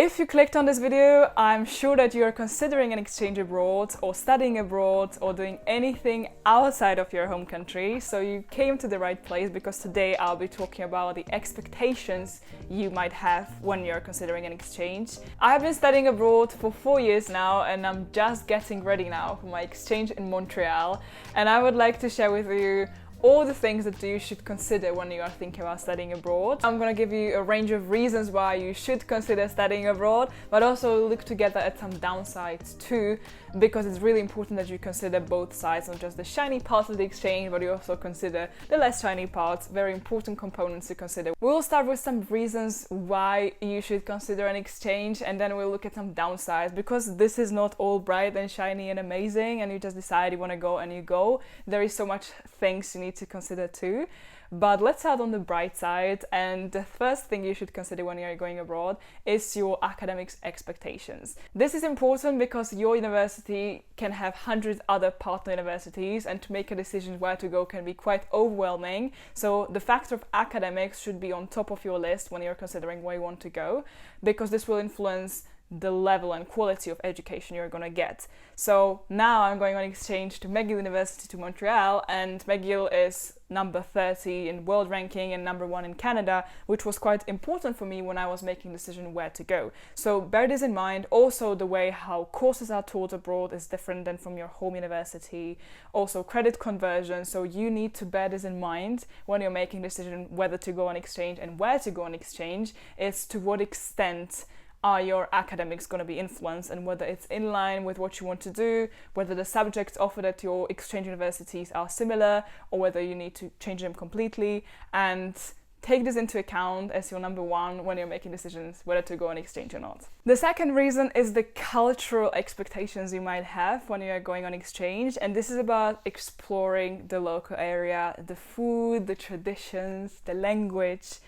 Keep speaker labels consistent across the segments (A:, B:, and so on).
A: If you clicked on this video, I'm sure that you're considering an exchange abroad or studying abroad or doing anything outside of your home country. So you came to the right place, because today I'll be talking about the expectations you might have when you're considering an exchange. I've been studying abroad for 4 years now, and I'm just getting ready now for my exchange in Montreal. And I would like to share with you all the things that you should consider when you are thinking about studying abroad. I'm gonna give you a range of reasons why you should consider studying abroad, but also look together at some downsides too, because it's really important that you consider both sides, not just the shiny parts of the exchange, but you also consider the less shiny parts, very important components to consider. We'll start with some reasons why you should consider an exchange, and then we'll look at some downsides, because this is not all bright and shiny and amazing and you just decide you want to go and you go. There is so much things you need to consider too. But let's start on the bright side, and the first thing you should consider when you're going abroad is your academics expectations. This is important because your university can have hundreds other partner universities, and to make a decision where to go can be quite overwhelming. So the factor of academics should be on top of your list when you're considering where you want to go, because this will influence the level and quality of education you're gonna get. So now I'm going on exchange to Mcgill University to Montreal, and Mcgill is number 30 in world ranking and number 1 in Canada, which was quite important for me when I was making the decision where to go. So bear this in mind. Also, the way how courses are taught abroad is different than from your home university. Also, credit conversion. So you need to bear this in mind when you're making the decision whether to go on exchange and where to go on exchange, is to what extent are your academics going to be influenced, and whether it's in line with what you want to do, whether the subjects offered at your exchange universities are similar, or whether you need to change them completely. And take this into account as your number one when you're making decisions whether to go on exchange or not. The second reason is the cultural expectations you might have when you're going on exchange, and this is about exploring the local area, the food, the traditions, the language.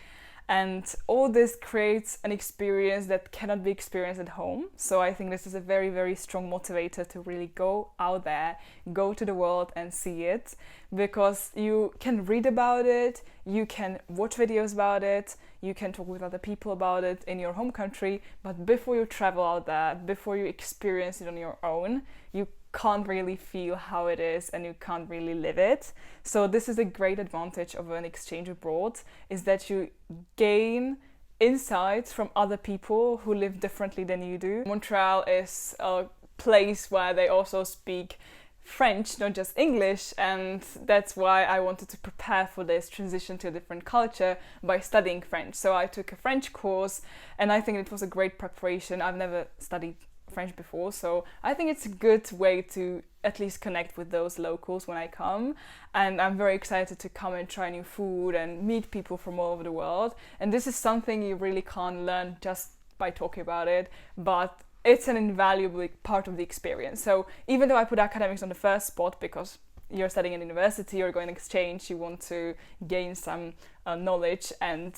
A: And all this creates an experience that cannot be experienced at home. So I think this is a very, very strong motivator to really go out there, go to the world and see it, because you can read about it, you can watch videos about it, you can talk with other people about it in your home country, but before you travel out there, before you experience it on your own, you can't really feel how it is and you can't really live it. So this is a great advantage of an exchange abroad, is that you gain insights from other people who live differently than you do. Montreal is a place where they also speak French, not just English, and that's why I wanted to prepare for this transition to a different culture by studying French. So I took a French course, and I think it was a great preparation. I've never studied French before, so I think it's a good way to at least connect with those locals when I come. And I'm very excited to come and try new food and meet people from all over the world. And this is something you really can't learn just by talking about it, but it's an invaluable part of the experience. So even though I put academics on the first spot, because you're studying in university, you're going on exchange, you want to gain some knowledge and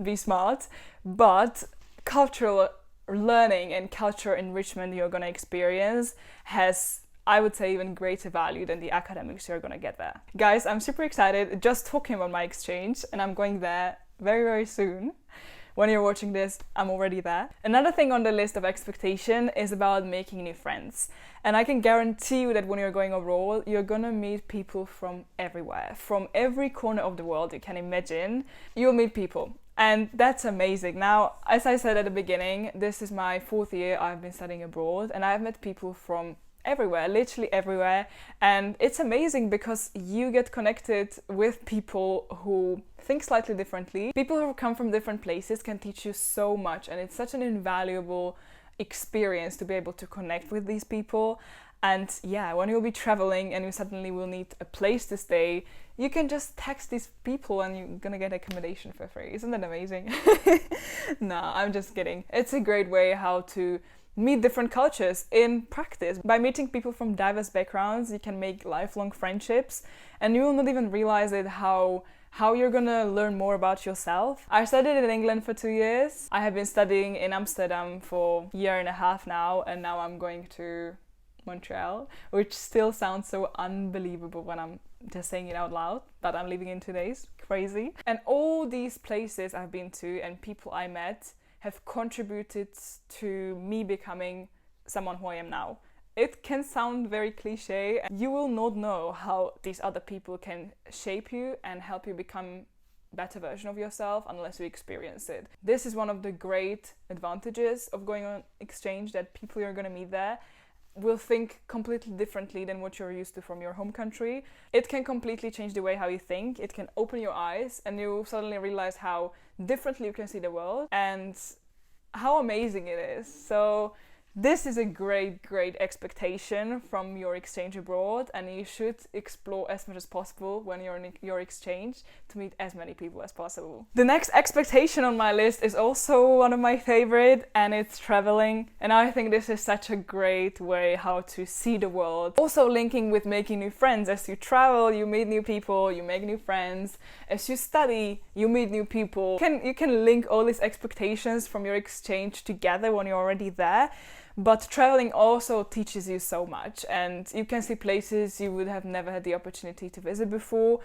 A: be smart, but cultural learning and culture enrichment you're going to experience has, I would say, even greater value than the academics you're going to get there. Guys, I'm super excited just talking about my exchange, and I'm going there very, very soon. When you're watching this, I'm already there. Another thing on the list of expectation is about making new friends. And I can guarantee you that when you're going abroad, you're gonna meet people from everywhere. From every corner of the world you can imagine, you'll meet people. And that's amazing. Now, as I said at the beginning, this is my 4th year I've been studying abroad, and I've met people from everywhere, literally everywhere. And it's amazing because you get connected with people who think slightly differently. People who come from different places can teach you so much, and it's such an invaluable experience to be able to connect with these people. And yeah, when you'll be traveling and you suddenly will need a place to stay, you can just text these people and you're gonna get accommodation for free. Isn't that amazing? No, I'm just kidding. It's a great way how to meet different cultures in practice. By meeting people from diverse backgrounds, you can make lifelong friendships, and you will not even realize it how you're gonna learn more about yourself. I studied in England for 2 years. I have been studying in Amsterdam for a year and a half now, and now I'm going to Montreal, which still sounds so unbelievable when I'm just saying it out loud, but I'm leaving in 2 days. Crazy. And all these places I've been to and people I met have contributed to me becoming someone who I am now. It can sound very cliche. You will not know how these other people can shape you and help you become a better version of yourself unless you experience it. This is one of the great advantages of going on exchange, that people you're going to meet there will think completely differently than what you're used to from your home country. It can completely change the way how you think. It can open your eyes and you suddenly realize how differently you can see the world and how amazing it is. So this is a great expectation from your exchange abroad, and you should explore as much as possible when you're in your exchange to meet as many people as possible. The next expectation on my list is also one of my favorite, and it's traveling. And I think this is such a great way how to see the world. Also linking with making new friends. As you travel, you meet new people, you make new friends. As you study, you meet new people. You can link all these expectations from your exchange together when you're already there. But traveling also teaches you so much, and you can see places you would have never had the opportunity to visit before.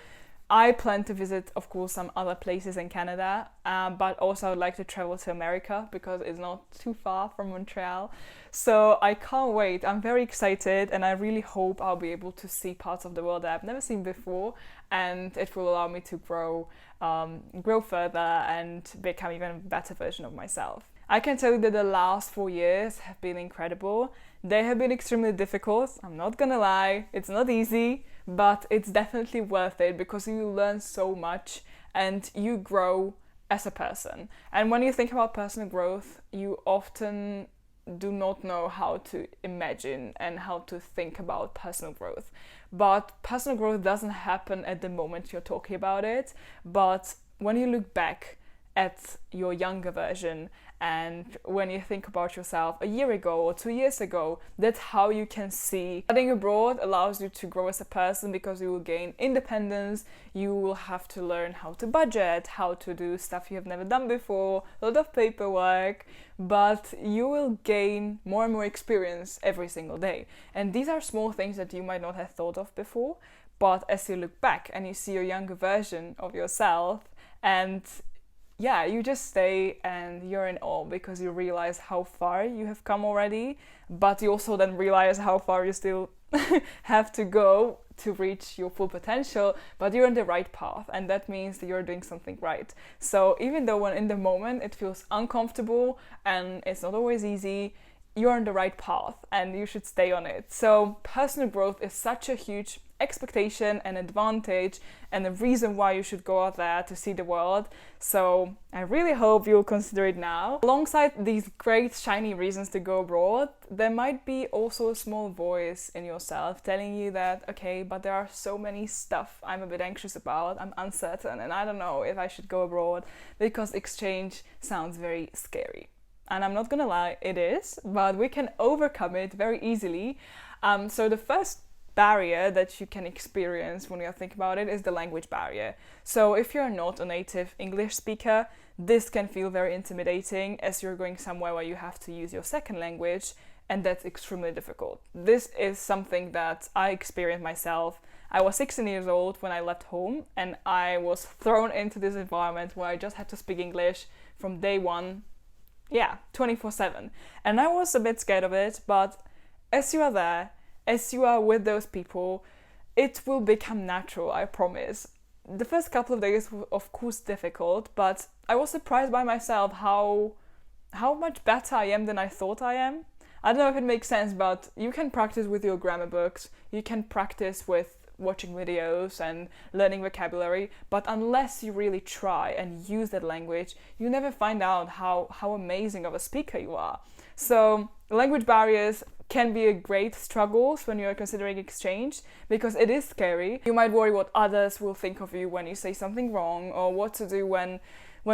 A: I plan to visit, of course, some other places in Canada, but also I'd like to travel to America because it's not too far from Montreal. So I can't wait. I'm very excited, and I really hope I'll be able to see parts of the world that I've never seen before, and it will allow me to grow further and become even a better version of myself. I can tell you that the last 4 years have been incredible. They have been extremely difficult, I'm not gonna lie, it's not easy, but it's definitely worth it because you learn so much and you grow as a person. And when you think about personal growth, you often do not know how to imagine and how to think about personal growth. But personal growth doesn't happen at the moment you're talking about it, but when you look back at your younger version and when you think about yourself a year ago or 2 years ago, that's how you can see. Studying abroad allows you to grow as a person because you will gain independence, you will have to learn how to budget, how to do stuff you have never done before, a lot of paperwork, but you will gain more and more experience every single day. And these are small things that you might not have thought of before, but as you look back and you see your younger version of yourself, and yeah, you just stay and you're in awe because you realize how far you have come already, but you also then realize how far you still have to go to reach your full potential, but you're on the right path, and that means that you're doing something right. So even though when in the moment it feels uncomfortable and it's not always easy, you're on the right path and you should stay on it. So personal growth is such a huge expectation and advantage and a reason why you should go out there to see the world. So I really hope you'll consider it now. Alongside these great shiny reasons to go abroad, there might be also a small voice in yourself telling you that, okay, but there are so many stuff I'm a bit anxious about, I'm uncertain, and I don't know if I should go abroad because exchange sounds very scary. And I'm not gonna lie, it is, but we can overcome it very easily. So the first barrier that you can experience when you think about it is the language barrier. So if you're not a native English speaker, this can feel very intimidating as you're going somewhere where you have to use your second language, and that's extremely difficult. This is something that I experienced myself. I was 16 years old when I left home, and I was thrown into this environment where I just had to speak English from day one. 24/7. And I was a bit scared of it, but as you are there, as you are with those people, it will become natural, I promise. The first couple of days were of course difficult, but I was surprised by myself how much better I am than I thought I am. I don't know if it makes sense, but you can practice with your grammar books, you can practice with watching videos and learning vocabulary, but unless you really try and use that language, you never find out how amazing of a speaker you are. So language barriers can be a great struggle when you're considering exchange because it is scary. You might worry what others will think of you when you say something wrong, or what to do when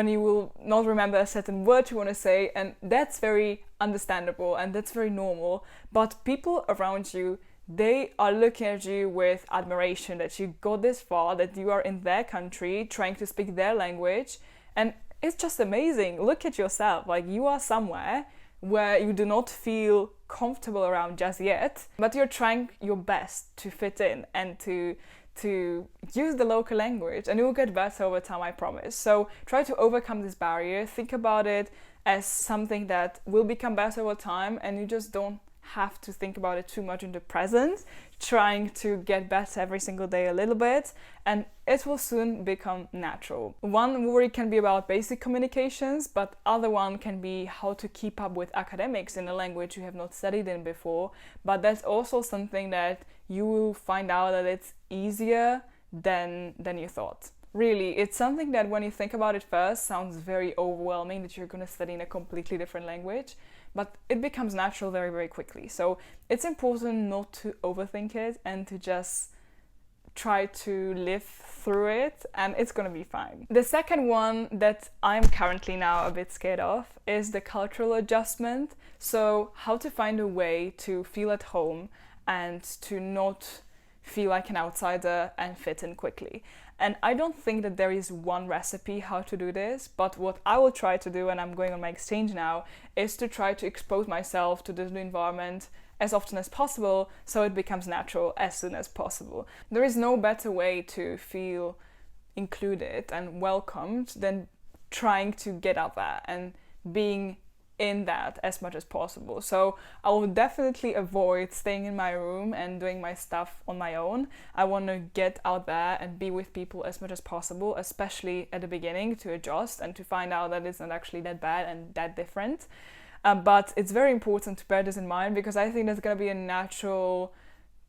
A: you will not remember a certain word you want to say, and that's very understandable and that's very normal. But people around you, they are looking at you with admiration that you got this far, that you are in their country trying to speak their language, and it's just amazing. Look at yourself, like you are somewhere where you do not feel comfortable around just yet, but you're trying your best to fit in and to use the local language, and it will get better over time, I promise. So try to overcome this barrier, think about it as something that will become better over time, and you just don't have to think about it too much in the present, trying to get better every single day a little bit, and it will soon become natural. One worry can be about basic communications, but other one can be how to keep up with academics in a language you have not studied in before. But that's also something that you will find out that it's easier than you thought. Really, it's something that when you think about it first sounds very overwhelming, that you're going to study in a completely different language, but it becomes natural very, very quickly. So it's important not to overthink it and to just try to live through it, and it's going to be fine. The second one that I'm currently now a bit scared of is the cultural adjustment. So how to find a way to feel at home and to not feel like an outsider and fit in quickly. And I don't think that there is one recipe how to do this, but what I will try to do, and I'm going on my exchange now, is to try to expose myself to this new environment as often as possible, so it becomes natural as soon as possible. There is no better way to feel included and welcomed than trying to get out there and being in that as much as possible. So I will definitely avoid staying in my room and doing my stuff on my own. I want to get out there and be with people as much as possible, especially at the beginning, to adjust and to find out that it's not actually that bad and that different. But it's very important to bear this in mind, because I think there's going to be a natural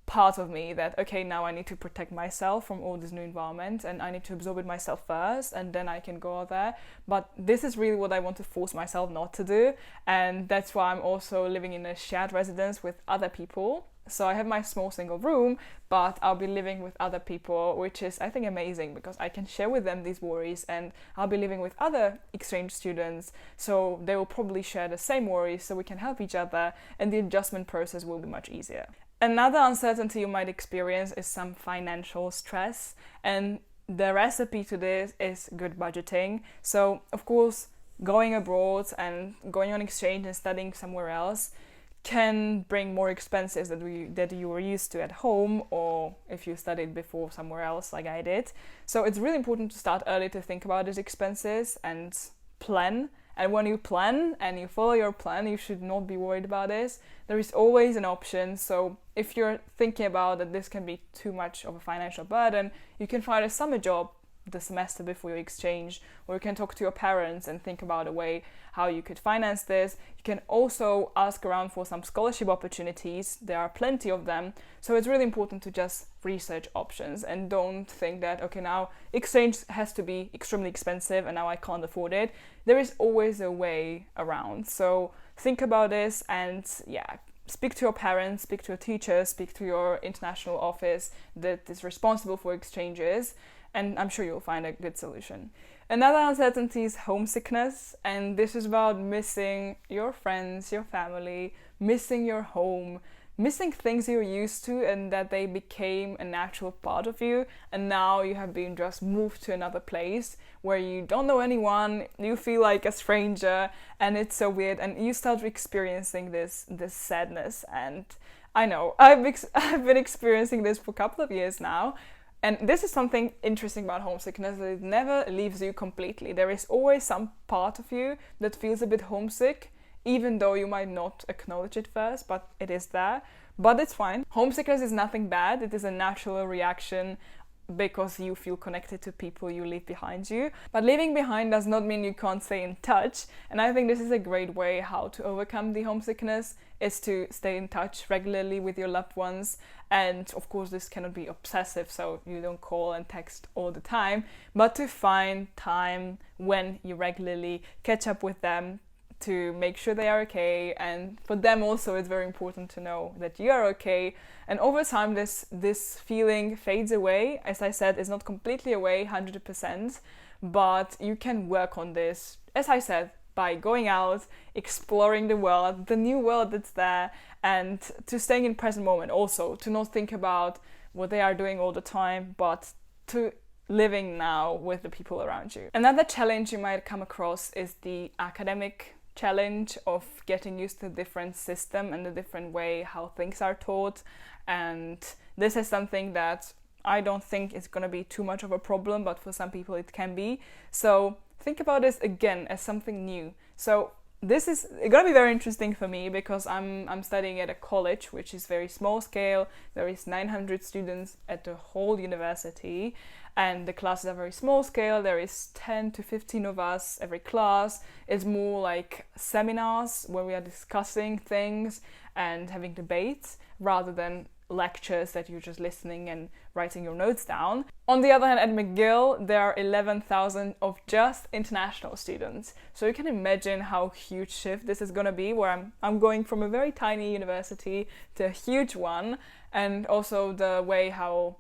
A: part of me that, okay, now I need to protect myself from all this new environment and I need to absorb it myself first, and then I can go out there. But this is really what I want to force myself not to do, and that's why I'm also living in a shared residence with other people. So I have my small single room, but I'll be living with other people, which is, I think, amazing, because I can share with them these worries, and I'll be living with other exchange students, so they will probably share the same worries, so we can help each other, and the adjustment process will be much easier. Another uncertainty you might experience is some financial stress, and the recipe to this is good budgeting. So, of course, going abroad and going on exchange and studying somewhere else can bring more expenses that you were used to at home, or if you studied before somewhere else like I did. So it's really important to start early to think about these expenses and plan. And when you plan and you follow your plan, you should not be worried about this. There is always an option. So if you're thinking about that this can be too much of a financial burden, you can find a summer job the semester before you exchange, or you can talk to your parents and think about a way how you could finance this. You can also ask around for some scholarship opportunities. There are plenty of them. So it's really important to just research options and don't think that, okay, now exchange has to be extremely expensive and now I can't afford it. There is always a way around. So think about this, and speak to your parents, speak to your teachers, speak to your international office that is responsible for exchanges, and I'm sure you'll find a good solution. Another uncertainty is homesickness, and this is about missing your friends, your family, missing your home, missing things you're used to and that they became a natural part of you, and now you have been just moved to another place where you don't know anyone, you feel like a stranger, and it's so weird, and you start experiencing this sadness. And I know I've been experiencing this for a couple of years now. And this is something interesting about homesickness, that it never leaves you completely. There is always some part of you that feels a bit homesick, even though you might not acknowledge it first, but it is there. But it's fine. Homesickness is nothing bad. It is a natural reaction because you feel connected to people you leave behind you. But leaving behind does not mean you can't stay in touch. And I think this is a great way how to overcome the homesickness, is to stay in touch regularly with your loved ones. And of course, this cannot be obsessive, so you don't call and text all the time, but to find time when you regularly catch up with them to make sure they are okay. And for them also, it's very important to know that you are okay. And over time, this feeling fades away. As I said, it's not completely away 100%, but you can work on this, as I said, by going out, exploring the world, the new world that's there, and to staying in present moment also, to not think about what they are doing all the time, but to living now with the people around you. Another challenge you might come across is the academic challenge of getting used to the different system and the different way how things are taught. And this is something that I don't think is going to be too much of a problem, but for some people it can be. So think about this again as something new. So this is gonna be very interesting for me because I'm studying at a college which is very small scale. There is 900 students at the whole university, and the classes are very small scale. There is 10 to 15 of us every class. It's more like seminars where we are discussing things and having debates rather than lectures that you're just listening and writing your notes down. On the other hand, at McGill, there are 11,000 of just international students. So you can imagine how huge shift this is going to be, where I'm going from a very tiny university to a huge one, and also the way how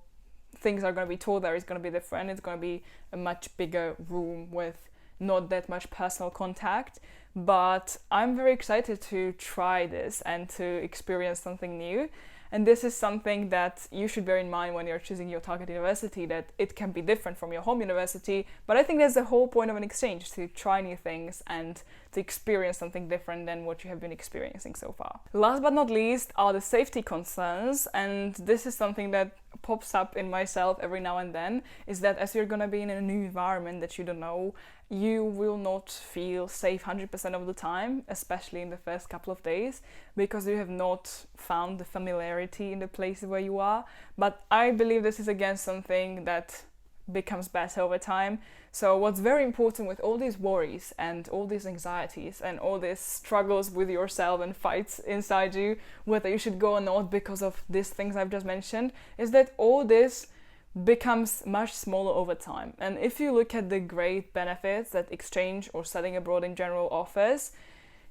A: things are going to be taught there is going to be different. It's going to be a much bigger room with not that much personal contact. But I'm very excited to try this and to experience something new. And this is something that you should bear in mind when you're choosing your target university, that it can be different from your home university. But I think that's the whole point of an exchange, to try new things and to experience something different than what you have been experiencing so far. Last but not least are the safety concerns. And this is something that pops up in myself every now and then, is that as you're going to be in a new environment that you don't know, you will not feel safe 100% of the time, especially in the first couple of days, because you have not found the familiarity in the place where you are. But I believe this is again something that becomes better over time. So what's very important with all these worries and all these anxieties and all these struggles with yourself and fights inside you, whether you should go or not because of these things I've just mentioned, is that all this becomes much smaller over time. And if you look at the great benefits that exchange or studying abroad in general offers,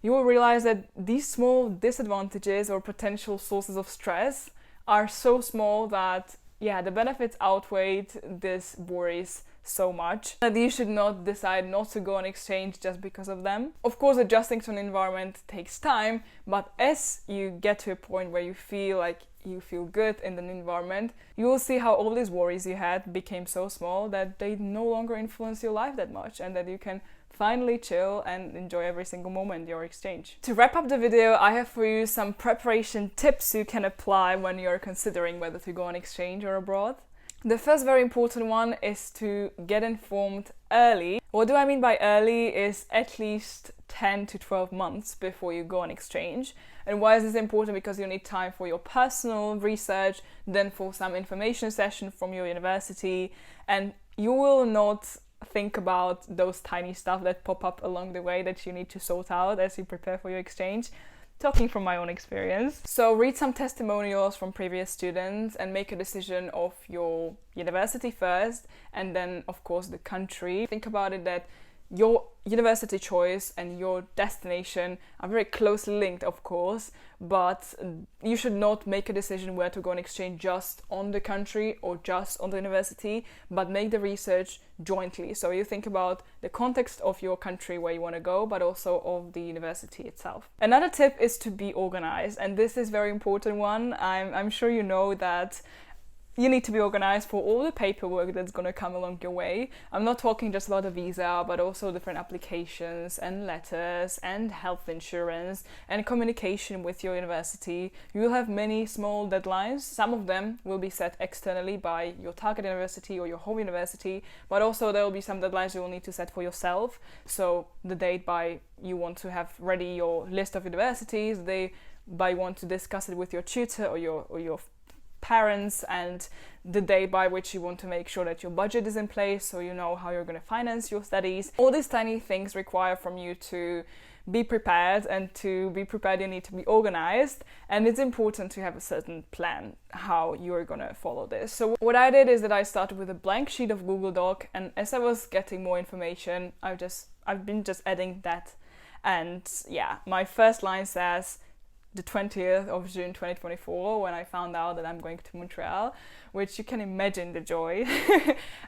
A: you will realize that these small disadvantages or potential sources of stress are so small that the benefits outweigh these worries so much that you should not decide not to go on exchange just because of them. Of course, adjusting to an environment takes time, but as you get to a point where you feel good in the environment, you will see how all these worries you had became so small that they no longer influence your life that much, and that you can finally chill and enjoy every single moment your exchange. To wrap up the video, I have for you some preparation tips you can apply when you're considering whether to go on exchange or abroad. The first very important one is to get informed early. What do I mean by early is at least 10 to 12 months before you go on exchange. And why is this important? Because you need time for your personal research, then for some information session from your university, and you will not think about those tiny stuff that pop up along the way that you need to sort out as you prepare for your exchange. Talking from my own experience. So read some testimonials from previous students and make a decision of your university first, and then of course the country. Think about it that your university choice and your destination are very closely linked, of course, but you should not make a decision where to go on exchange just on the country or just on the university, but make the research jointly. So you think about the context of your country where you want to go, but also of the university itself. Another tip is to be organized, and this is a very important one. I'm sure you know that you need to be organized for all the paperwork that's going to come along your way. I'm not talking just about a visa, but also different applications and letters and health insurance and communication with your university. You will have many small deadlines. Some of them will be set externally by your target university or your home university, but also there will be some deadlines you will need to set for yourself. So the date by you want to have ready your list of universities, by you want to discuss it with your tutor or your parents, and the day by which you want to make sure that your budget is in place so you know how you're going to finance your studies. All these tiny things require from you to be prepared, and to be prepared you need to be organized, and it's important to have a certain plan how you're going to follow this. So what I did is that I started with a blank sheet of Google Doc, and as I was getting more information I've been just adding that, and my first line says the 20th of June 2024, when I found out that I'm going to Montreal, which you can imagine the joy.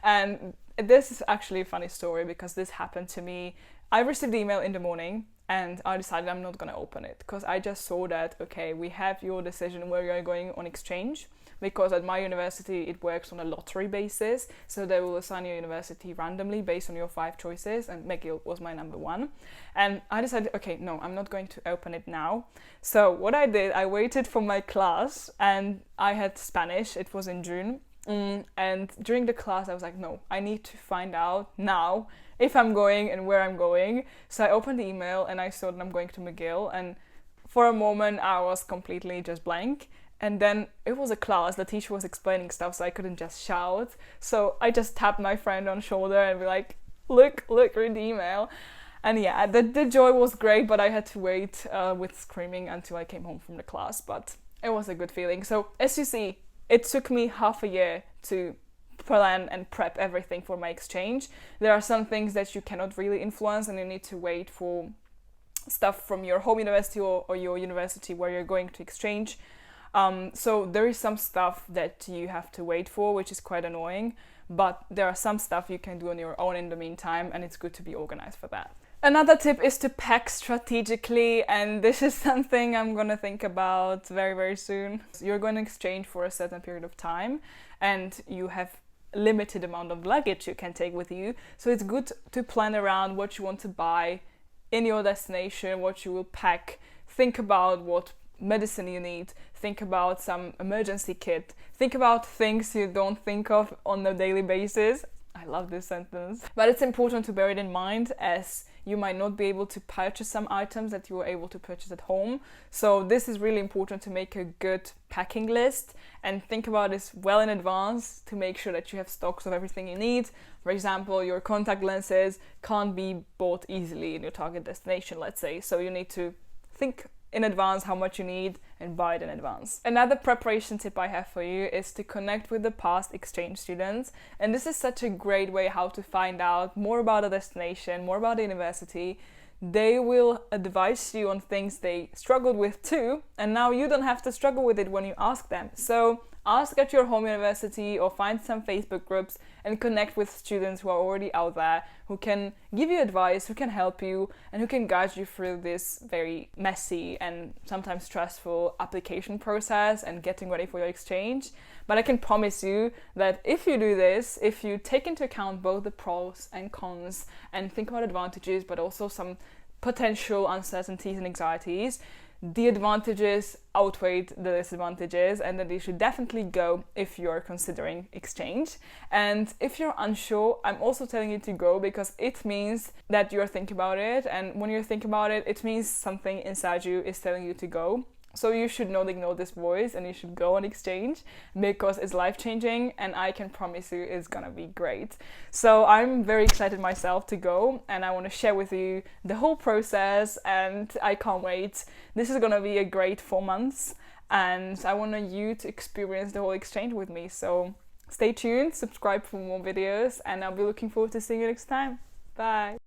A: And this is actually a funny story because this happened to me. I received the email in the morning and I decided I'm not going to open it because I just saw that, okay, we have your decision where you're going on exchange, because at my university it works on a lottery basis, so they will assign your university randomly based on your 5 choices, and Mcgill was my number 1. And I decided, okay, no, I'm not going to open it now. So what I did, I waited for my class, and I had Spanish, it was in June, and during the class I was like, no, I need to find out now if I'm going and where I'm going. So I opened the email and I saw that I'm going to Mcgill, and for a moment I was completely just blank. And then it was a class, the teacher was explaining stuff, so I couldn't just shout. So I just tapped my friend on the shoulder and be like, look, read the email. And yeah, the joy was great, but I had to wait with screaming until I came home from the class. But it was a good feeling. So as you see, it took me half a year to plan and prep everything for my exchange. There are some things that you cannot really influence, and you need to wait for stuff from your home university or your university where you're going to exchange. So there is some stuff that you have to wait for, which is quite annoying, but there are some stuff you can do on your own in the meantime, and it's good to be organized for that. Another tip is to pack strategically, and this is something I'm gonna think about very, very soon. You're going to exchange for a certain period of time, and you have limited amount of luggage you can take with you, so it's good to plan around what you want to buy in your destination, what you will pack. Think about what medicine you need, think about some emergency kit, think about things you don't think of on a daily basis. I love this sentence. But it's important to bear it in mind, as you might not be able to purchase some items that you were able to purchase at home. So this is really important, to make a good packing list and think about this well in advance to make sure that you have stocks of everything you need. For example, your contact lenses can't be bought easily in your target destination, let's say. So you need to think in advance how much you need and buy it in advance. Another preparation tip I have for you is to connect with the past exchange students. And this is such a great way how to find out more about a destination, more about the university. They will advise you on things they struggled with too, and now you don't have to struggle with it when you ask them. So ask at your home university or find some Facebook groups and connect with students who are already out there, who can give you advice, who can help you, and who can guide you through this very messy and sometimes stressful application process and getting ready for your exchange. But I can promise you that if you do this, if you take into account both the pros and cons and think about advantages, but also some potential uncertainties and anxieties, the advantages outweigh the disadvantages, and that you should definitely go if you're considering exchange. And if you're unsure, I'm also telling you to go, because it means that you're thinking about it, and when you think about it, it means something inside you is telling you to go. So you should not ignore this voice, and you should go on exchange, because it's life-changing, and I can promise you it's gonna be great. So I'm very excited myself to go, and I want to share with you the whole process, and I can't wait. This is gonna be a great 4 months, and I want you to experience the whole exchange with me. So stay tuned, subscribe for more videos, and I'll be looking forward to seeing you next time. Bye!